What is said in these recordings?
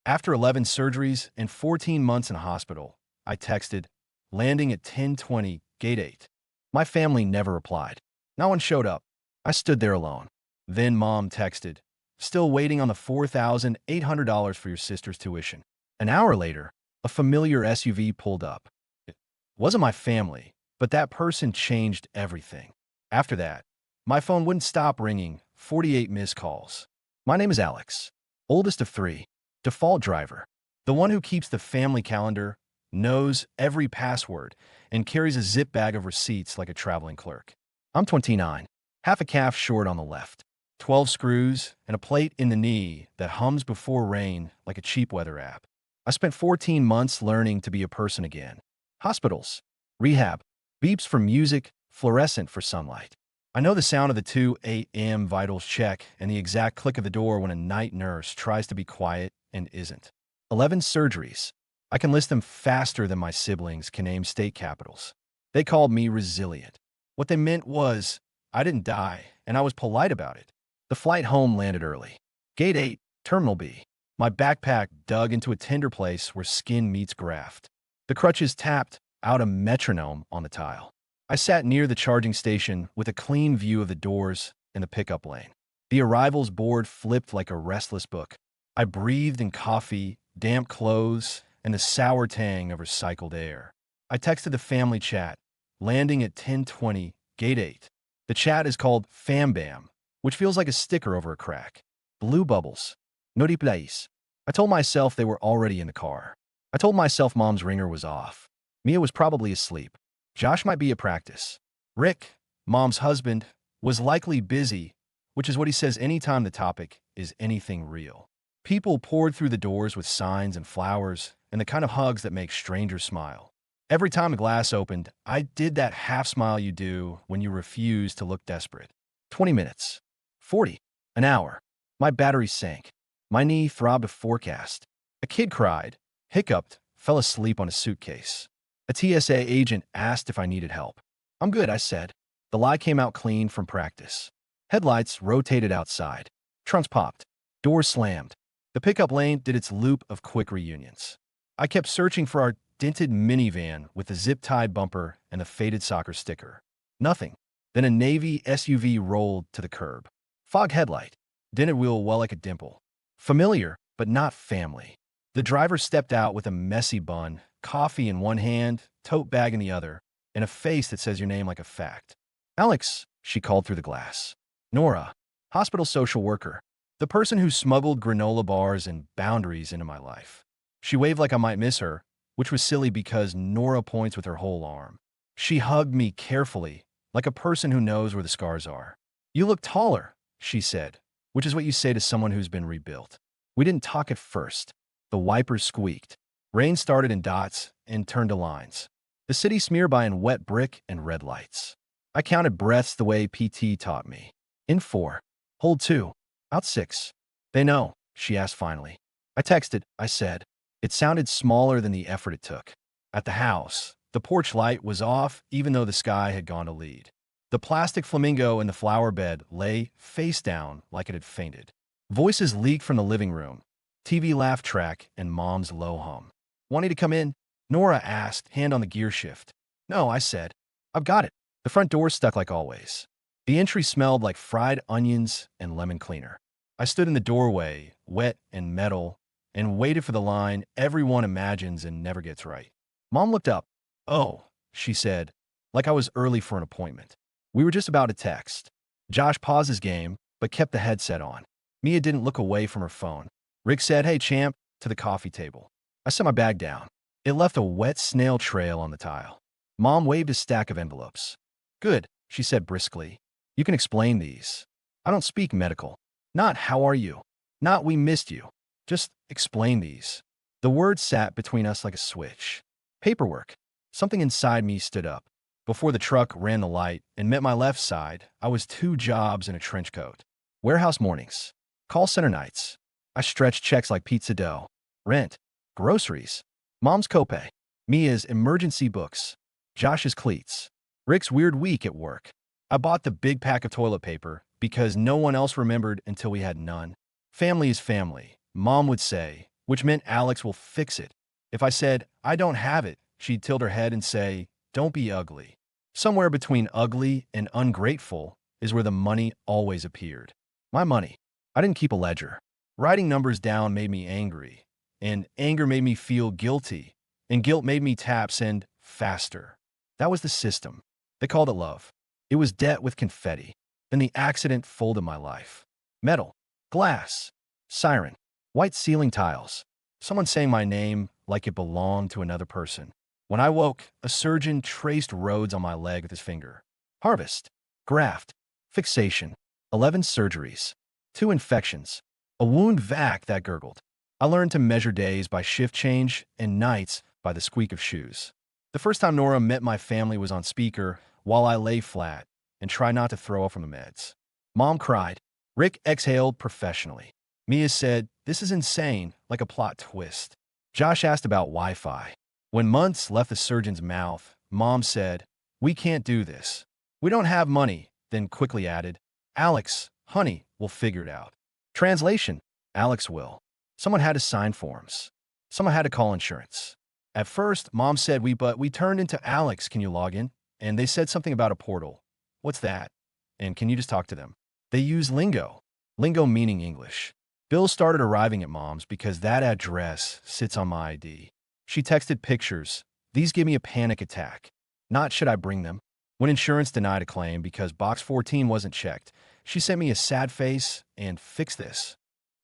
After 11 surgeries and 14 months in a hospital, I texted, landing at 10:20, gate 8. My family never replied. No one showed up. I stood there alone. Then Mom texted, still waiting on the $4,800 for your sister's tuition. An hour later, a familiar SUV pulled up. It wasn't my family, but that person changed everything. After that, my phone wouldn't stop ringing, 48 missed calls. My name is Alex, oldest of three, default driver, the one who keeps the family calendar, knows every password, and carries a zip bag of receipts like a traveling clerk. I'm 29, half a calf short on the left, 12 screws, and a plate in the knee that hums before rain like a cheap weather app. I spent 14 months learning to be a person again. Hospitals, rehab, beeps for music, fluorescent for sunlight. I know the sound of the 2 a.m. vitals check and the exact click of the door when a night nurse tries to be quiet and isn't. 11 surgeries. I can list them faster than my siblings can name state capitals. They called me resilient. What they meant was, I didn't die, and I was polite about it. The flight home landed early. Gate 8, Terminal B. My backpack dug into a tender place where skin meets graft. The crutches tapped out a metronome on the tile. I sat near the charging station with a clean view of the doors and the pickup lane. The arrivals board flipped like a restless book. I breathed in coffee, damp clothes, and the sour tang of recycled air. I texted the family chat, landing at 10:20, gate 8. The chat is called Fam Bam, which feels like a sticker over a crack. Blue bubbles. No replays. I told myself they were already in the car. I told myself Mom's ringer was off. Mia was probably asleep. Josh might be at practice. Rick, Mom's husband, was likely busy, which is what he says anytime the topic is anything real. People poured through the doors with signs and flowers and the kind of hugs that make strangers smile. Every time a glass opened, I did that half smile you do when you refuse to look desperate. 20 minutes. 40. An hour. My battery sank. My knee throbbed a forecast. A kid cried, hiccuped, fell asleep on a suitcase. A TSA agent asked if I needed help. I'm good, I said. The lie came out clean from practice. Headlights rotated outside. Trunks popped. Doors slammed. The pickup lane did its loop of quick reunions. I kept searching for our dented minivan with the zip-tied bumper and the faded soccer sticker. Nothing. Then a navy SUV rolled to the curb. Fog headlight. Dented wheel well like a dimple. Familiar, but not family. The driver stepped out with a messy bun, coffee in one hand, tote bag in the other, and a face that says your name like a fact. Alex, she called through the glass. Nora, hospital social worker. The person who smuggled granola bars and boundaries into my life. She waved like I might miss her, which was silly because Nora points with her whole arm. She hugged me carefully, like a person who knows where the scars are. You look taller, she said, which is what you say to someone who's been rebuilt. We didn't talk at first. The wipers squeaked. Rain started in dots and turned to lines. The city smeared by in wet brick and red lights. I counted breaths the way PT taught me. In 4. Hold 2. Out 6. They know, she asked finally. I texted, I said. It sounded smaller than the effort it took. At the house, the porch light was off even though the sky had gone to lead. The plastic flamingo in the flower bed lay face down like it had fainted. Voices leaked from the living room. TV laugh track and Mom's low hum. Wanting to come in? Nora asked, hand on the gear shift. No, I said. I've got it. The front door stuck like always. The entry smelled like fried onions and lemon cleaner. I stood in the doorway, wet and metal, and waited for the line everyone imagines and never gets right. Mom looked up. Oh, she said, like I was early for an appointment. We were just about to text. Josh paused his game, but kept the headset on. Mia didn't look away from her phone. Rick said, hey, champ, to the coffee table. I set my bag down. It left a wet snail trail on the tile. Mom waved a stack of envelopes. Good, she said briskly. You can explain these. I don't speak medical. Not how are you? Not we missed you. Just explain these. The words sat between us like a switch. Paperwork. Something inside me stood up. Before the truck ran the light and met my left side, I was 2 jobs in a trench coat. Warehouse mornings. Call center nights. I stretched checks like pizza dough. Rent. Groceries. Mom's copay. Mia's emergency books. Josh's cleats. Rick's weird week at work. I bought the big pack of toilet paper because no one else remembered until we had none. Family is family, Mom would say, which meant Alex will fix it. If I said, I don't have it, she'd tilt her head and say, don't be ugly. Somewhere between ugly and ungrateful is where the money always appeared. My money. I didn't keep a ledger. Writing numbers down made me angry, and anger made me feel guilty, and guilt made me tap send faster. That was the system. They called it love. It was debt with confetti. Then the accident folded my life. Metal, glass, siren, white ceiling tiles. Someone saying my name like it belonged to another person. When I woke, a surgeon traced roads on my leg with his finger. Harvest, graft, fixation, 11 surgeries, 2 infections, a wound vac that gurgled. I learned to measure days by shift change and nights by the squeak of shoes. The first time Nora met my family was on speaker while I lay flat and tried not to throw up from the meds. Mom cried. Rick exhaled professionally. Mia said, this is insane, like a plot twist. Josh asked about Wi-Fi. When months left the surgeon's mouth, Mom said, we can't do this. We don't have money, then quickly added, Alex, honey, we'll figure it out. Translation, Alex will. Someone had to sign forms. Someone had to call insurance. At first, Mom said but we turned into Alex, can you log in? And they said something about a portal. What's that? And can you just talk to them? They use lingo. Lingo meaning English. Bills started arriving at Mom's because that address sits on my ID. She texted pictures. These give me a panic attack. Not should I bring them? When insurance denied a claim because box 14 wasn't checked, she sent me a sad face and fix this.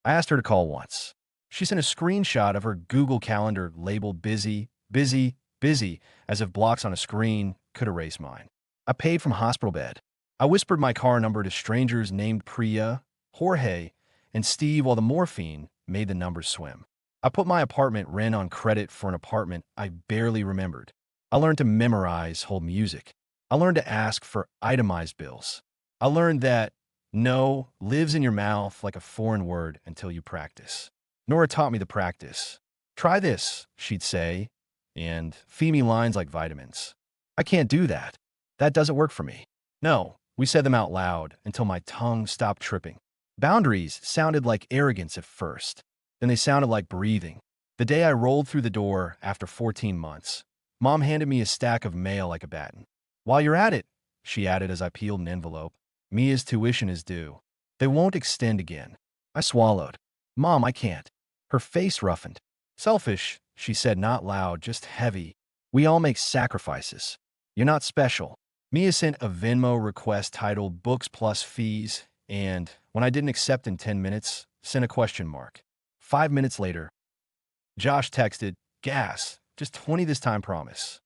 I asked her to call once. She sent a screenshot of her Google Calendar labeled busy, busy, busy, as if blocks on a screen could erase mine. I paid from hospital bed. I whispered my car number to strangers named Priya, Jorge, and Steve while the morphine made the numbers swim. I put my apartment rent on credit for an apartment I barely remembered. I learned to memorize hold music. I learned to ask for itemized bills. I learned that no lives in your mouth like a foreign word until you practice. Nora taught me the practice. Try this, she'd say, and feed me lines like vitamins. I can't do that. That doesn't work for me. No, we said them out loud until my tongue stopped tripping. Boundaries sounded like arrogance at first. Then they sounded like breathing. The day I rolled through the door after 14 months, Mom handed me a stack of mail like a baton. While you're at it, she added as I peeled an envelope, Mia's tuition is due. They won't extend again. I swallowed. Mom, I can't. Her face roughened. Selfish, she said, not loud, just heavy. We all make sacrifices. You're not special. Mia sent a Venmo request titled Books Plus Fees, and when I didn't accept in 10 minutes, sent a question mark. 5 minutes later, Josh texted, gas, just 20 this time, promise.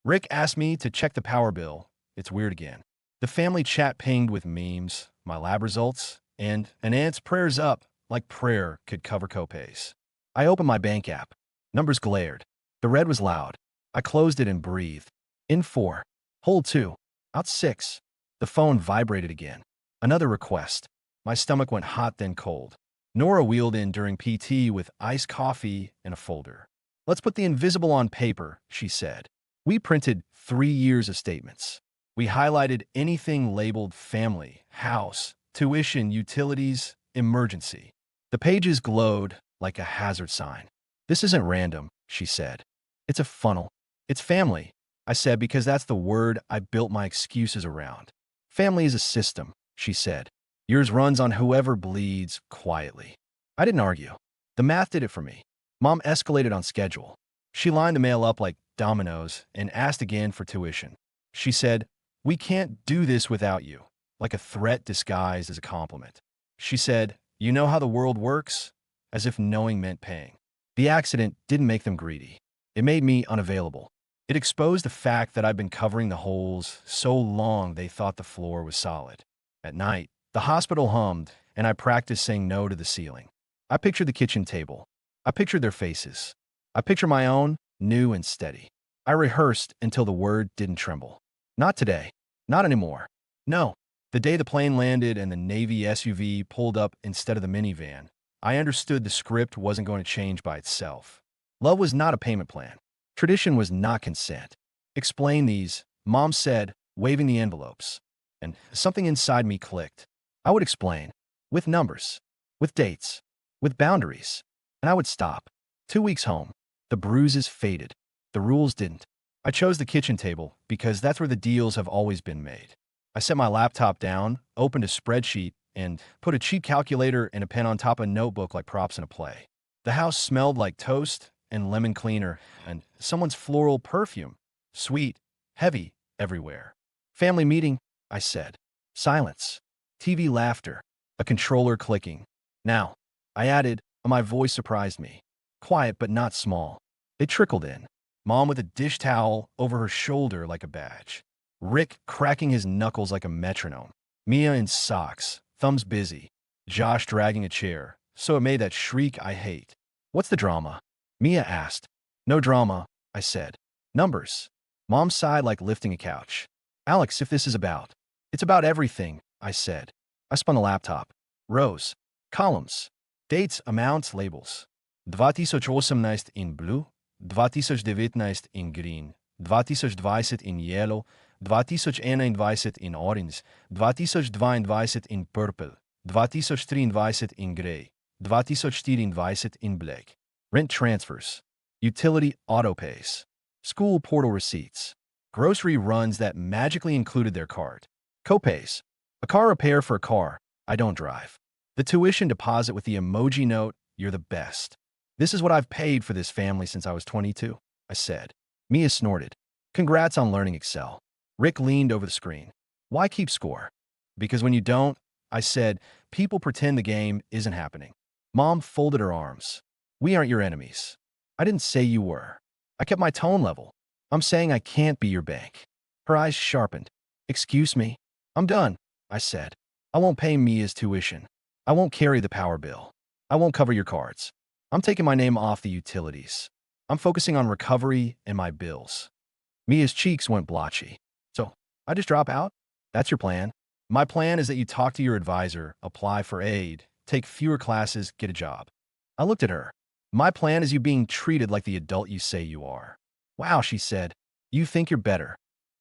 Rick asked me to check the power bill. It's weird again. The family chat pinged with memes, my lab results, and an aunt's prayers up, like prayer could cover copays. I opened my bank app. Numbers glared. The red was loud. I closed it and breathed. In 4. Hold 2. Out 6. The phone vibrated again. Another request. My stomach went hot then cold. Nora wheeled in during PT with iced coffee and a folder. Let's put the invisible on paper, she said. We printed 3 years of statements. We highlighted anything labeled family, house, tuition, utilities, emergency. The pages glowed like a hazard sign. This isn't random, she said. It's a funnel. It's family, I said, because that's the word I built my excuses around. Family is a system, she said. Yours runs on whoever bleeds quietly. I didn't argue. The math did it for me. Mom escalated on schedule. She lined the mail up like dominoes and asked again for tuition. She said, we can't do this without you, like a threat disguised as a compliment. She said, you know how the world works? As if knowing meant paying. The accident didn't make them greedy. It made me unavailable. It exposed the fact that I'd been covering the holes so long they thought the floor was solid. At night, the hospital hummed, and I practiced saying no to the ceiling. I pictured the kitchen table. I pictured their faces. I pictured my own, new and steady. I rehearsed until the word didn't tremble. Not today. Not anymore. No. The day the plane landed and the Navy SUV pulled up instead of the minivan, I understood the script wasn't going to change by itself. Love was not a payment plan. Tradition was not consent. Explain these, Mom said, waving the envelopes. And something inside me clicked. I would explain. With numbers. With dates. With boundaries. And I would stop. 2 weeks home. The bruises faded. The rules didn't. I chose the kitchen table because that's where the deals have always been made. I set my laptop down, opened a spreadsheet, and put a cheap calculator and a pen on top of a notebook like props in a play. The house smelled like toast and lemon cleaner and someone's floral perfume. Sweet, heavy, everywhere. Family meeting, I said. Silence. TV laughter. A controller clicking. Now, I added, and my voice surprised me. Quiet but not small. They trickled in. Mom with a dish towel over her shoulder like a badge. Rick cracking his knuckles like a metronome. Mia in socks, thumbs busy. Josh dragging a chair, so it made that shriek I hate. What's the drama? Mia asked. No drama, I said. Numbers. Mom sighed like lifting a couch. Alex, if this is about. It's about everything, I said. I spun the laptop. Rows. Columns. Dates, amounts, labels. 2018 in blue, 2019 in green, 2020 in yellow, 2021 in orange, 2022 in purple, 2023 in gray, 2024 in black. Rent transfers. Utility auto-pays. School portal receipts. Grocery runs that magically included their card. Copays. A car repair for a car I don't drive. The tuition deposit with the emoji note, you're the best. This is what I've paid for this family since I was 22, I said. Mia snorted. Congrats on learning Excel. Rick leaned over the screen. Why keep score? Because when you don't, I said, people pretend the game isn't happening. Mom folded her arms. We aren't your enemies. I didn't say you were. I kept my tone level. I'm saying I can't be your bank. Her eyes sharpened. Excuse me? I'm done, I said. I won't pay Mia's tuition. I won't carry the power bill. I won't cover your cards. I'm taking my name off the utilities. I'm focusing on recovery and my bills. Mia's cheeks went blotchy. So, I just drop out? That's your plan? My plan is that you talk to your advisor, apply for aid, take fewer classes, get a job. I looked at her. My plan is you being treated like the adult you say you are. Wow, she said. You think you're better.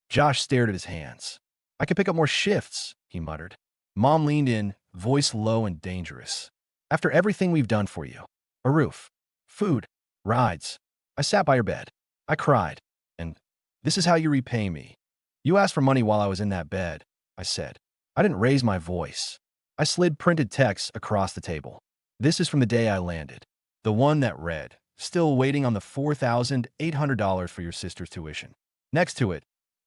Josh stared at his hands. I could pick up more shifts, he muttered. Mom leaned in, voice low and dangerous. After everything we've done for you. A roof. Food. Rides. I sat by your bed. I cried. And this is how you repay me. You asked for money while I was in that bed, I said. I didn't raise my voice. I slid printed text across the table. This is from the day I landed. The one that read, still waiting on the $4,800 for your sister's tuition. Next to it,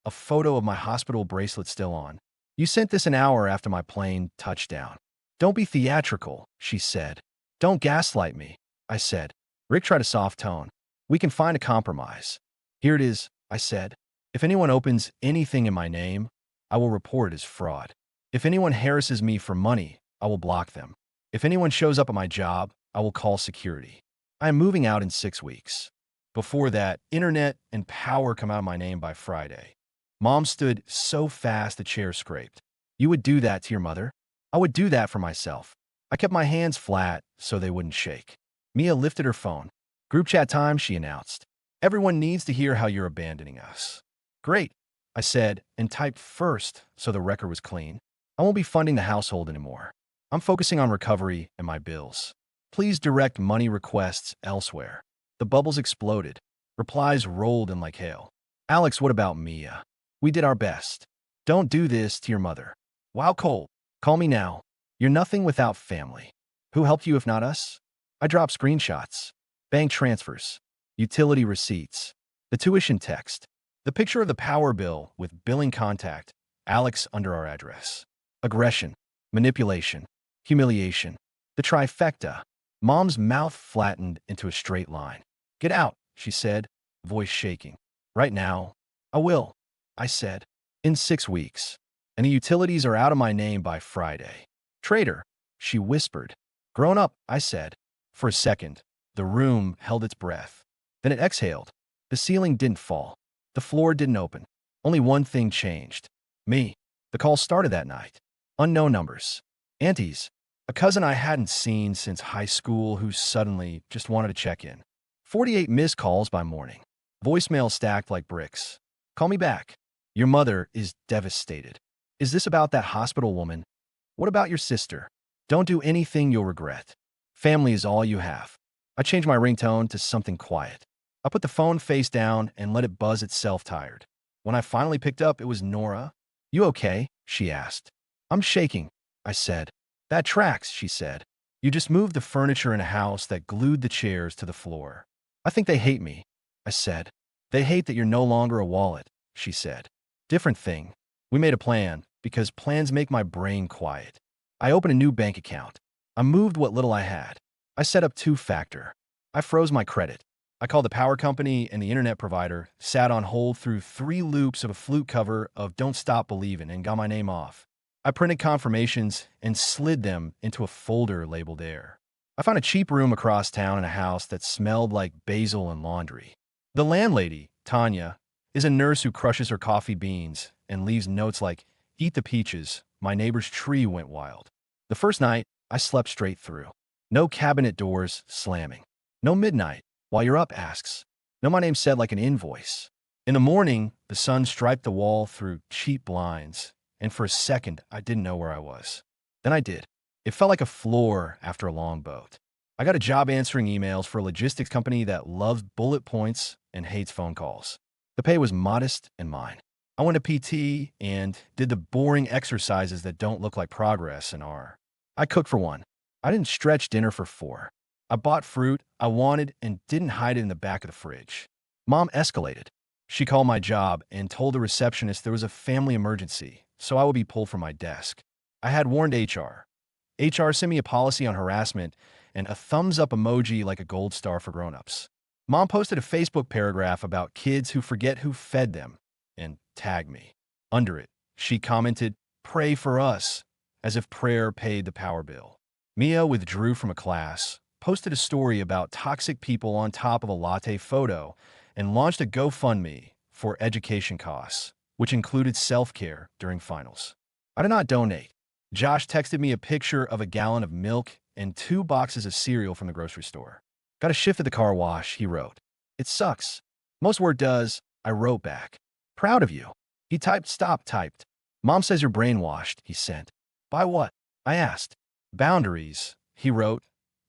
a photo of my hospital bracelet still on. You sent this an hour after my plane touched down. Don't be theatrical, she said. Don't gaslight me, I said. Rick tried a soft tone. We can find a compromise. Here it is, I said. If anyone opens anything in my name, I will report it as fraud. If anyone harasses me for money, I will block them. If anyone shows up at my job, I will call security. I am moving out in 6 weeks. Before that, internet and power come out of my name by Friday. Mom stood so fast the chair scraped. You would do that to your mother? I would do that for myself. I kept my hands flat so they wouldn't shake. Mia lifted her phone. Group chat time, she announced. Everyone needs to hear how you're abandoning us. Great, I said, and typed first so the record was clean. I won't be funding the household anymore. I'm focusing on recovery and my bills. Please direct money requests elsewhere. The bubbles exploded. Replies rolled in like hail. Alex, what about Mia? We did our best. Don't do this to your mother. Wow, Cole. Call me now. You're nothing without family. Who helped you if not us? I dropped screenshots. Bank transfers. Utility receipts. The tuition text. The picture of the power bill with billing contact. Alex under our address. Aggression. Manipulation. Humiliation. The trifecta. Mom's mouth flattened into a straight line. Get out, she said, voice shaking. Right now. I will, I said. In 6 weeks. And the utilities are out of my name by Friday. Traitor, she whispered. Grown up, I said. For a second, the room held its breath. Then it exhaled. The ceiling didn't fall. The floor didn't open. Only one thing changed. Me. The call started that night. Unknown numbers. Aunties. A cousin I hadn't seen since high school who suddenly just wanted to check in. 48 missed calls by morning. Voicemail stacked like bricks. Call me back. Your mother is devastated. Is this about that hospital woman? What about your sister? Don't do anything you'll regret. Family is all you have. I changed my ringtone to something quiet. I put the phone face down and let it buzz itself tired. When I finally picked up, it was Nora. "You okay?" she asked. "I'm shaking," I said. "That tracks," she said. "You just moved the furniture in a house that glued the chairs to the floor." "I think they hate me," I said. "They hate that you're no longer a wallet," she said. "Different thing. We made a plan, because plans make my brain quiet. I opened a new bank account. I moved what little I had. I set up two-factor. I froze my credit. I called the power company and the internet provider, sat on hold through 3 loops of a flute cover of Don't Stop Believin' and got my name off. I printed confirmations and slid them into a folder labeled Air. I found a cheap room across town in a house that smelled like basil and laundry. The landlady, Tanya, is a nurse who crushes her coffee beans and leaves notes like, "Eat the peaches, my neighbor's tree went wild." The first night, I slept straight through. No cabinet doors slamming. No midnight, while you're up asks. No, my name said like an invoice. In the morning, the sun striped the wall through cheap blinds, and for a second, I didn't know where I was. Then I did. It felt like a floor after a long boat. I got a job answering emails for a logistics company that loves bullet points and hates phone calls. The pay was modest and mine. I went to PT and did the boring exercises that don't look like progress and are. I cooked for one. I didn't stretch dinner for 4. I bought fruit I wanted and didn't hide it in the back of the fridge. Mom escalated. She called my job and told the receptionist there was a family emergency, so I would be pulled from my desk. I had warned HR. HR sent me a policy on harassment and a thumbs-up emoji like a gold star for grown-ups. Mom posted a Facebook paragraph about kids who forget who fed them and tagged me. Under it, she commented, "Pray for us," as if prayer paid the power bill. Mia withdrew from a class, posted a story about toxic people on top of a latte photo, and launched a GoFundMe for education costs, which included self-care during finals. I did not donate. Josh texted me a picture of a gallon of milk and 2 boxes of cereal from the grocery store. "Got a shift at the car wash," he wrote. "It sucks. Most work does," I wrote back. "Proud of you." He typed stop typed. "Mom says you're brainwashed," he sent. "By what?" I asked. "Boundaries," he wrote.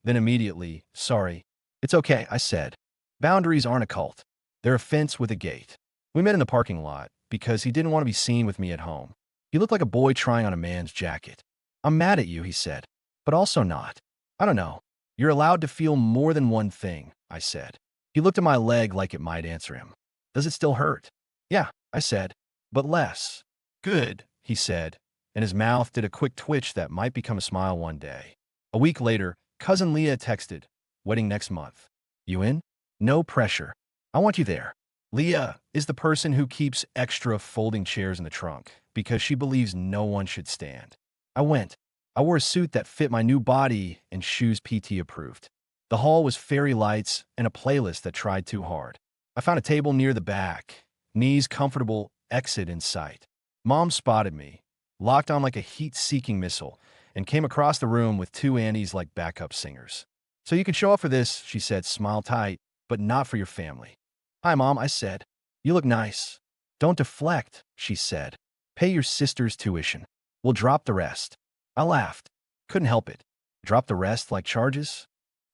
Then immediately, "Sorry." "It's okay," I said. Boundaries aren't a cult. They're a fence with a gate. We met in the parking lot because he didn't want to be seen with me at home. He looked like a boy trying on a man's jacket. "I'm mad at you," he said, "but also not. I don't know. You're allowed to feel more than one thing," I said. He looked at my leg like it might answer him. "Does it still hurt?" "Yeah," I said, "but less." "Good," he said, and his mouth did a quick twitch that might become a smile one day. A week later, cousin Leah texted, "Wedding next month. You in?" "No pressure. I want you there." Leah is the person who keeps extra folding chairs in the trunk because she believes no one should stand. I went. I wore a suit that fit my new body and shoes PT approved. The hall was fairy lights and a playlist that tried too hard. I found a table near the back, knees comfortable, exit in sight. Mom spotted me, locked on like a heat-seeking missile, and came across the room with 2 aunties like backup singers. "So you can show up for this," she said, smile tight, "but not for your family." "Hi, Mom," I said. "You look nice." "Don't deflect," she said. "Pay your sister's tuition. We'll drop the rest." I laughed. Couldn't help it. "Drop the rest like charges?"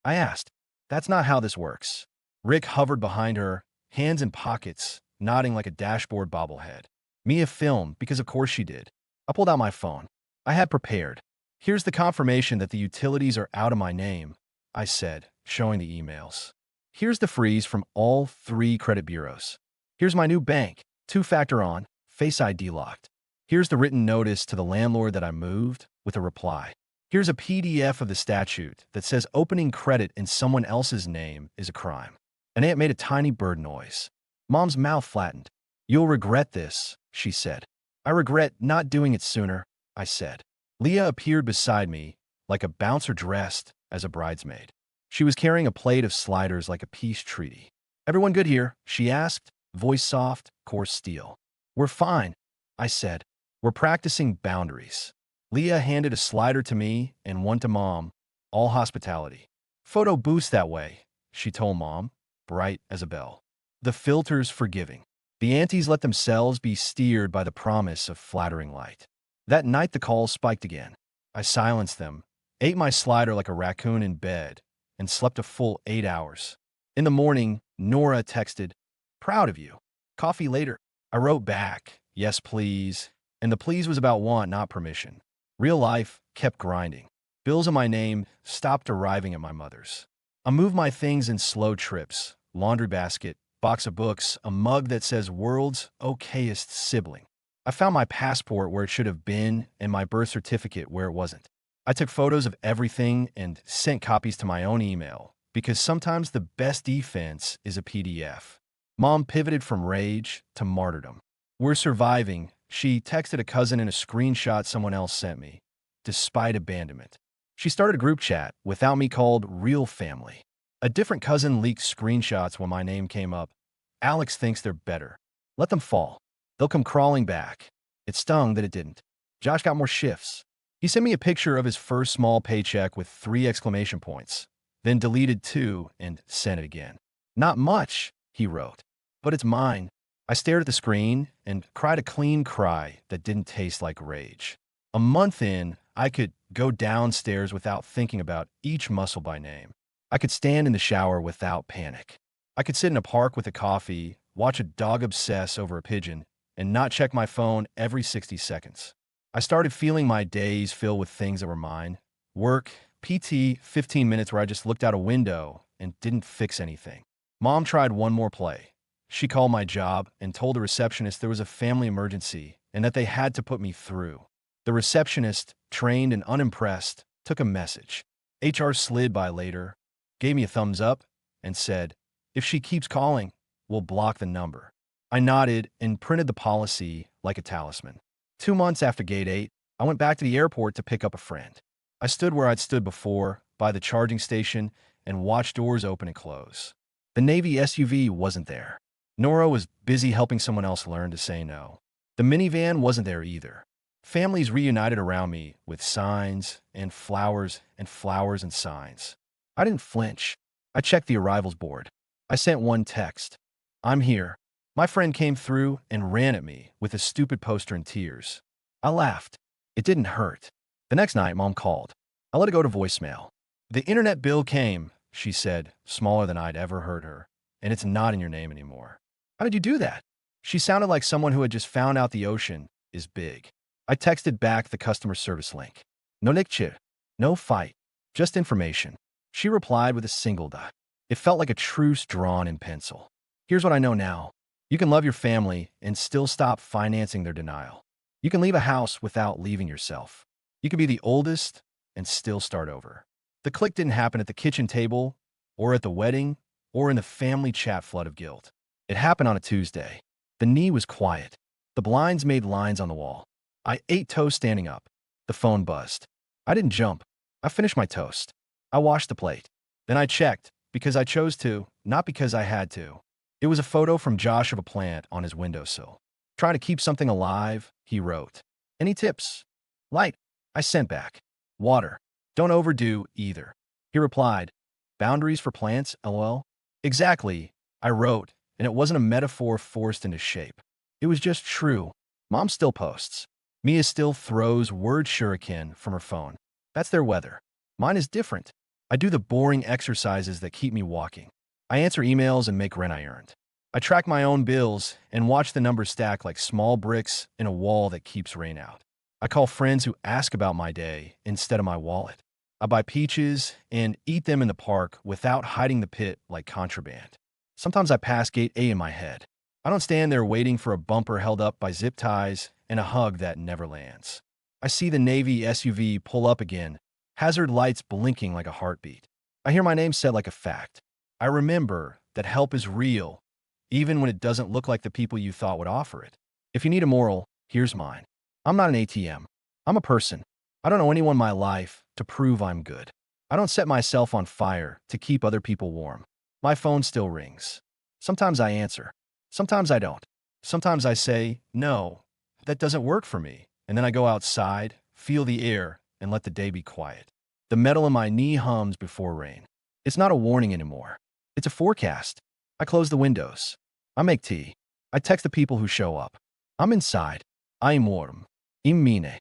I asked. "That's not how this works." Rick hovered behind her, hands in pockets, nodding like a dashboard bobblehead. Mia filmed because of course she did. I pulled out my phone. I had prepared. "Here's the confirmation that the utilities are out of my name," I said, showing the emails. "Here's the freeze from all 3 credit bureaus. Here's my new bank, 2-factor on, Face ID locked. Here's the written notice to the landlord that I moved, with a reply. Here's a PDF of the statute that says opening credit in someone else's name is a crime." And Aunt made a tiny bird noise. Mom's mouth flattened. "You'll regret this," she said. "I regret not doing it sooner," I said. Leah appeared beside me, like a bouncer dressed as a bridesmaid. She was carrying a plate of sliders like a peace treaty. "Everyone good here?" she asked, voice soft, coarse steel. "We're fine," I said. "We're practicing boundaries." Leah handed a slider to me and one to Mom, all hospitality. "Photo boost that way," she told Mom, bright as a bell. The filter's forgiving. The aunties let themselves be steered by the promise of flattering light. That night the calls spiked again. I silenced them, ate my slider like a raccoon in bed, and slept a full 8 hours. In the morning, Nora texted, "Proud of you. Coffee later." I wrote back, "Yes, please." And the please was about want, not permission. Real life kept grinding. Bills in my name stopped arriving at my mother's. I moved my things in slow trips: laundry basket, box of books, a mug that says "World's okayest sibling." I found my passport where it should have been and my birth certificate where it wasn't. I took photos of everything and sent copies to my own email, because sometimes the best defense is a PDF. Mom pivoted from rage to martyrdom. "We're surviving," she texted a cousin in a screenshot someone else sent me, despite abandonment. She started a group chat without me called real family. A different cousin leaked screenshots when my name came up. "Alex thinks they're better. Let them fall. They'll come crawling back." It stung that it didn't. Josh got more shifts. He sent me a picture of his first small paycheck with 3 exclamation points, then deleted 2 and sent it again. "Not much," he wrote, "but it's mine." I stared at the screen and cried a clean cry that didn't taste like rage. A month in, I could go downstairs without thinking about each muscle by name. I could stand in the shower without panic. I could sit in a park with a coffee, watch a dog obsess over a pigeon, and not check my phone every 60 seconds. I started feeling my days fill with things that were mine. Work, PT, 15 minutes where I just looked out a window and didn't fix anything. Mom tried one more play. She called my job and told the receptionist there was a family emergency and that they had to put me through. The receptionist, trained and unimpressed, took a message. HR slid by later, gave me a thumbs up, and said, "If she keeps calling, we'll block the number." I nodded and printed the policy like a talisman. 2 months after Gate 8, I went back to the airport to pick up a friend. I stood where I'd stood before, by the charging station, and watched doors open and close. The Navy SUV wasn't there. Nora was busy helping someone else learn to say no. The minivan wasn't there either. Families reunited around me with signs and flowers and flowers and signs. I didn't flinch. I checked the arrivals board. I sent one text: "I'm here." My friend came through and ran at me with a stupid poster in tears. I laughed. It didn't hurt. The next night, Mom called. I let it go to voicemail. "The internet bill came," she said, smaller than I'd ever heard her, "and it's not in your name anymore." "How did you do that?" She sounded like someone who had just found out the ocean is big. I texted back the customer service link. "No lecture, no fight, just information." She replied with a single dot. It felt like a truce drawn in pencil. "Here's what I know now. You can love your family and still stop financing their denial. You can leave a house without leaving yourself. You can be the oldest and still start over." The click didn't happen at the kitchen table, or at the wedding, or in the family chat flood of guilt. It happened on a Tuesday. The knee was quiet. The blinds made lines on the wall. I ate toast standing up. The phone buzzed. I didn't jump. I finished my toast. I washed the plate. Then I checked, because I chose to, not because I had to. It was a photo from Josh of a plant on his windowsill. "Trying to keep something alive," he wrote. "Any tips?" "Light," I sent back. "Water. Don't overdo either." He replied, "Boundaries for plants, lol." "Exactly," I wrote, and it wasn't a metaphor forced into shape. It was just true. Mom still posts. Mia still throws word shuriken from her phone. That's their weather. Mine is different. I do the boring exercises that keep me walking. I answer emails and make rent I earned. I track my own bills and watch the numbers stack like small bricks in a wall that keeps rain out. I call friends who ask about my day instead of my wallet. I buy peaches and eat them in the park without hiding the pit like contraband. Sometimes I pass Gate 8 in my head. I don't stand there waiting for a bumper held up by zip ties and a hug that never lands. I see the Navy SUV pull up again, hazard lights blinking like a heartbeat. I hear my name said like a fact. I remember that help is real, even when it doesn't look like the people you thought would offer it. If you need a moral, here's mine. I'm not an ATM. I'm a person. I don't know anyone in my life to prove I'm good. I don't set myself on fire to keep other people warm. My phone still rings. Sometimes I answer. Sometimes I don't. Sometimes I say, "No, that doesn't work for me." And then I go outside, feel the air, and let the day be quiet. The metal in my knee hums before rain. It's not a warning anymore. It's a forecast. I close the windows. I make tea. I text the people who show up. I'm inside. I'm warm. Im mine.